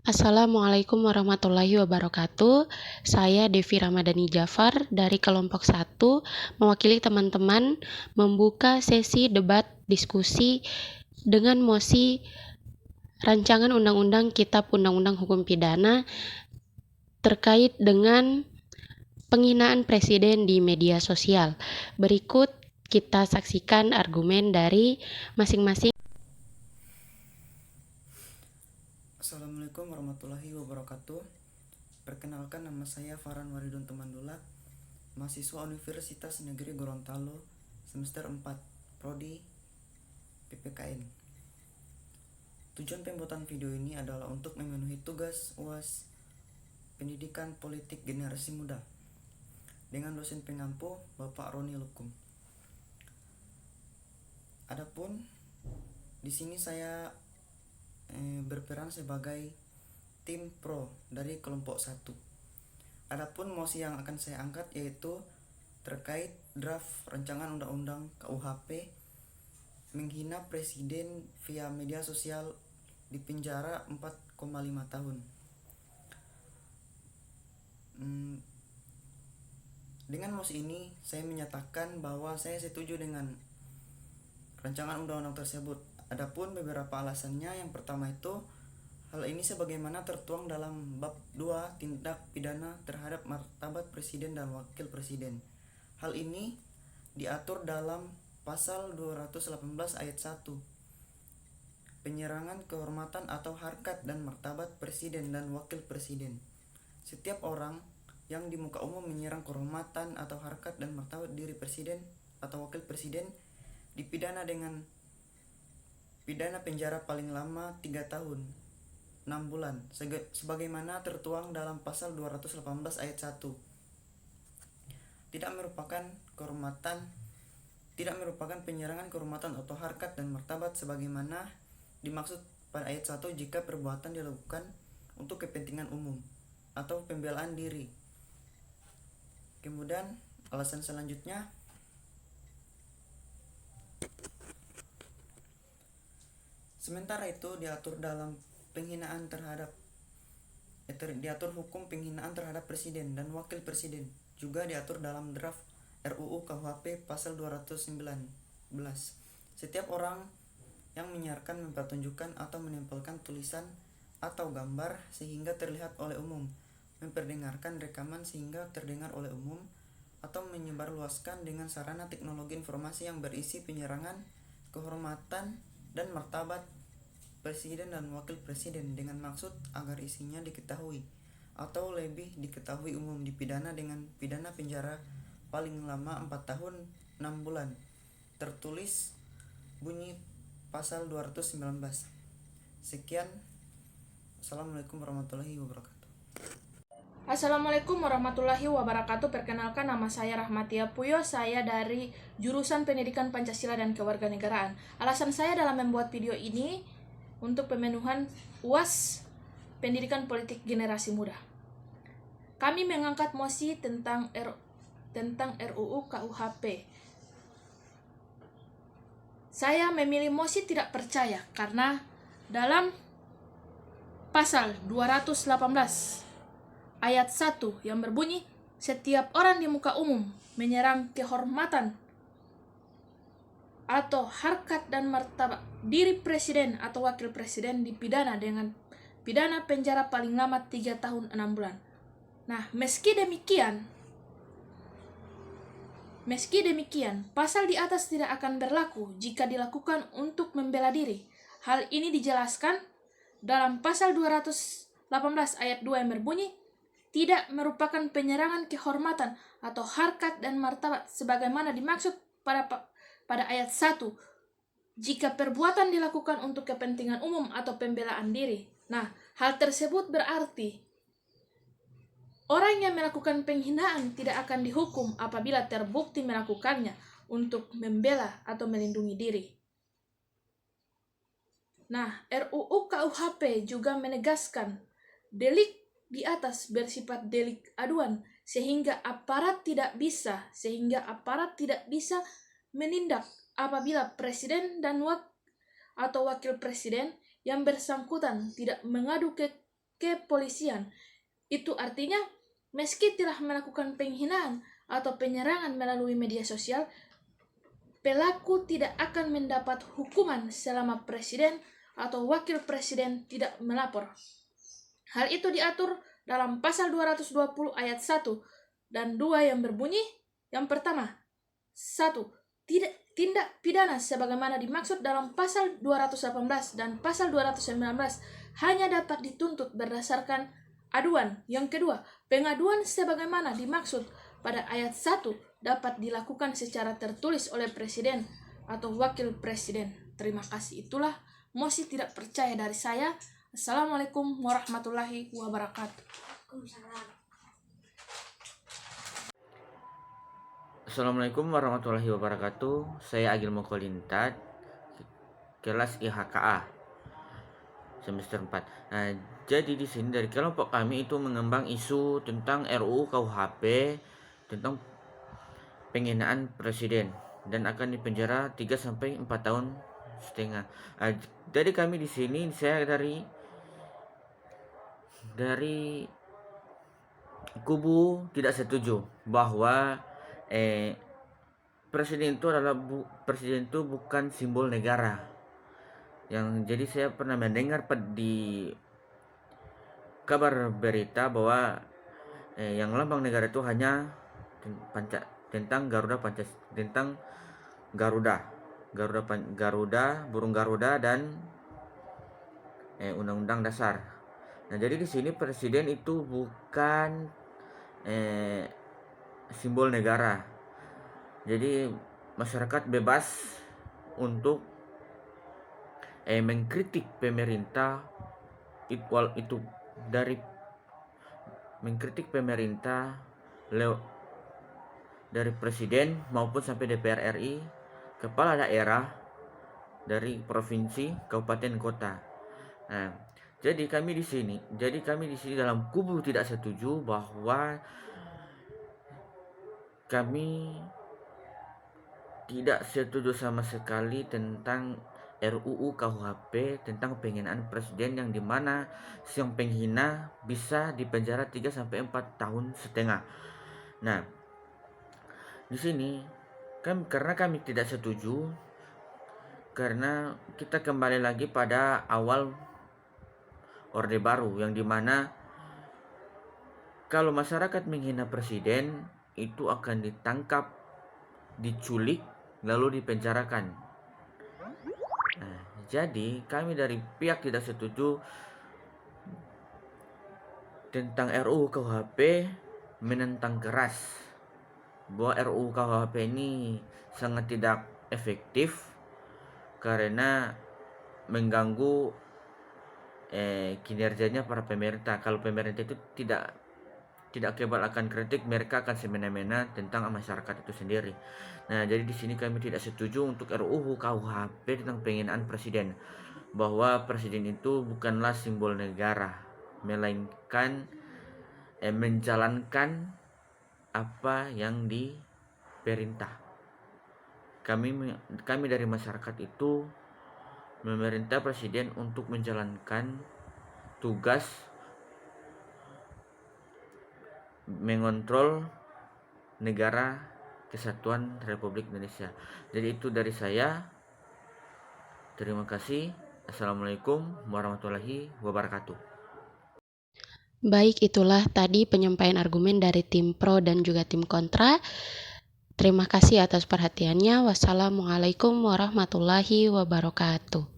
Assalamualaikum warahmatullahi wabarakatuh. Saya Devi Ramadhani Jafar dari kelompok 1 mewakili teman-teman membuka sesi debat diskusi dengan mosi rancangan undang-undang Kitab Undang-Undang Hukum Pidana terkait dengan penghinaan presiden di media sosial. Berikut kita saksikan argumen dari masing-masing. Assalamualaikum warahmatullahi wabarakatuh. Perkenalkan, nama saya Farhan Waridun Temandula, mahasiswa Universitas Negeri Gorontalo, semester 4, Prodi PPKN. Tujuan pembuatan video ini adalah untuk memenuhi tugas UAS Pendidikan Politik Generasi Muda dengan dosen pengampu Bapak Roni Lukum. Adapun di sini saya berperan sebagai tim pro dari kelompok 1. Adapun mosi yang akan saya angkat yaitu terkait draft rancangan undang-undang KUHP menghina presiden via media sosial dipenjara 4,5 tahun. Dengan mosi ini saya menyatakan bahwa saya setuju dengan rancangan undang-undang tersebut. Adapun beberapa alasannya, yang pertama itu hal ini sebagaimana tertuang dalam bab 2 tindak pidana terhadap martabat presiden dan wakil presiden. Hal ini diatur dalam pasal 218 ayat 1. Penyerangan kehormatan atau harkat dan martabat presiden dan wakil presiden. Setiap orang yang di muka umum menyerang kehormatan atau harkat dan martabat diri presiden atau wakil presiden dipidana dengan pidana penjara paling lama 3 tahun 6 bulan sebagaimana tertuang dalam pasal 218 ayat 1. Tidak merupakan penyerangan kehormatan atau harkat dan martabat sebagaimana dimaksud pada ayat 1 jika perbuatan dilakukan untuk kepentingan umum atau pembelaan diri. Kemudian alasan selanjutnya, sementara itu diatur dalam diatur hukum penghinaan terhadap presiden dan wakil presiden, juga diatur dalam draft RUU KUHP pasal 219. Setiap orang yang menyiarkan, mempertunjukkan atau menempelkan tulisan atau gambar sehingga terlihat oleh umum, memperdengarkan rekaman sehingga terdengar oleh umum, atau menyebarluaskan dengan sarana teknologi informasi yang berisi penyerangan kehormatan dan martabat presiden dan wakil presiden dengan maksud agar isinya diketahui atau lebih diketahui umum, dipidana dengan pidana penjara paling lama 4 tahun 6 bulan. Tertulis bunyi pasal 219. Sekian. Assalamualaikum warahmatullahi wabarakatuh. Assalamualaikum warahmatullahi wabarakatuh. Perkenalkan, nama saya Rahmatia Puyo. Saya dari jurusan Pendidikan Pancasila dan Kewarganegaraan. Alasan saya dalam membuat video ini untuk pemenuhan UAS Pendidikan Politik Generasi Muda. Kami mengangkat mosi tentang RUU KUHP. Saya memilih mosi tidak percaya karena dalam pasal 218 ayat 1 yang berbunyi, setiap orang di muka umum menyerang kehormatan atau harkat dan martabat diri presiden atau wakil presiden dipidana dengan pidana penjara paling lama 3 tahun 6 bulan. Nah, meski demikian, pasal di atas tidak akan berlaku jika dilakukan untuk membela diri. Hal ini dijelaskan dalam pasal 218 ayat 2 yang berbunyi, tidak merupakan penyerangan kehormatan atau harkat dan martabat sebagaimana dimaksud pada ayat 1 jika perbuatan dilakukan untuk kepentingan umum atau pembelaan diri. Nah, hal tersebut berarti orang yang melakukan penghinaan tidak akan dihukum apabila terbukti melakukannya untuk membela atau melindungi diri. Nah, RUU KUHP juga menegaskan delik di atas bersifat delik aduan sehingga aparat tidak bisa menindak apabila presiden dan atau wakil presiden yang bersangkutan tidak mengadu ke kepolisian. Itu artinya meski telah melakukan penghinaan atau penyerangan melalui media sosial, pelaku tidak akan mendapat hukuman selama presiden atau wakil presiden tidak melapor. Hal itu diatur dalam pasal 220 ayat 1 dan 2 yang berbunyi, yang pertama, 1. Tindak pidana sebagaimana dimaksud dalam pasal 218 dan pasal 219 hanya dapat dituntut berdasarkan aduan. Yang kedua, pengaduan sebagaimana dimaksud pada ayat 1 dapat dilakukan secara tertulis oleh presiden atau wakil presiden. Terima kasih. Itulah mosi tidak percaya dari saya. Assalamualaikum warahmatullahi wabarakatuh. Assalamualaikum warahmatullahi wabarakatuh. Saya Agil Mokolintat, kelas IHKA semester 4. Nah, jadi di sini dari kelompok kami itu mengembang isu tentang RUU KUHP tentang penghinaan presiden dan akan dipenjara 3 sampai 4 tahun setengah. Jadi kami di sini, saya dari kubu tidak setuju bahwa presiden itu bukan simbol negara. Jadi saya pernah mendengar di kabar berita bahwa yang lambang negara itu hanya tentang Garuda, burung Garuda dan Undang-Undang Dasar. Nah, jadi di sini presiden itu bukan simbol negara. Jadi masyarakat bebas untuk mengkritik pemerintah, mengkritik pemerintah dari presiden maupun sampai DPR RI, kepala daerah dari provinsi, kabupaten, kota. Nah, jadi kami di sini dalam kubu tidak setuju bahwa kami tidak setuju sama sekali tentang RUU KUHP tentang penghinaan presiden, yang dimana yang penghina bisa dipenjara 3 sampai 4 tahun setengah. Nah, di sini karena kami tidak setuju, karena kita kembali lagi pada awal Orde Baru, yang dimana kalau masyarakat menghina presiden itu akan ditangkap, diculik, lalu dipenjarakan. Nah, jadi kami dari pihak tidak setuju tentang RUU KUHP, menentang keras bahwa RUU KUHP ini sangat tidak efektif karena mengganggu kinerjanya para pemerintah. Kalau pemerintah itu tidak kebal akan kritik, mereka akan semena-mena tentang masyarakat itu sendiri. Nah, jadi di sini kami tidak setuju untuk RUU KUHP tentang penghinaan presiden, bahwa presiden itu bukanlah simbol negara, melainkan menjalankan apa yang diperintah. Kami dari masyarakat itu memerintah presiden untuk menjalankan tugas mengontrol negara kesatuan Republik Indonesia. Jadi itu dari saya. Terima kasih. Assalamualaikum warahmatullahi wabarakatuh. Baik, itulah tadi penyampaian argumen dari tim pro dan juga tim kontra. Terima kasih atas perhatiannya. Wassalamualaikum warahmatullahi wabarakatuh.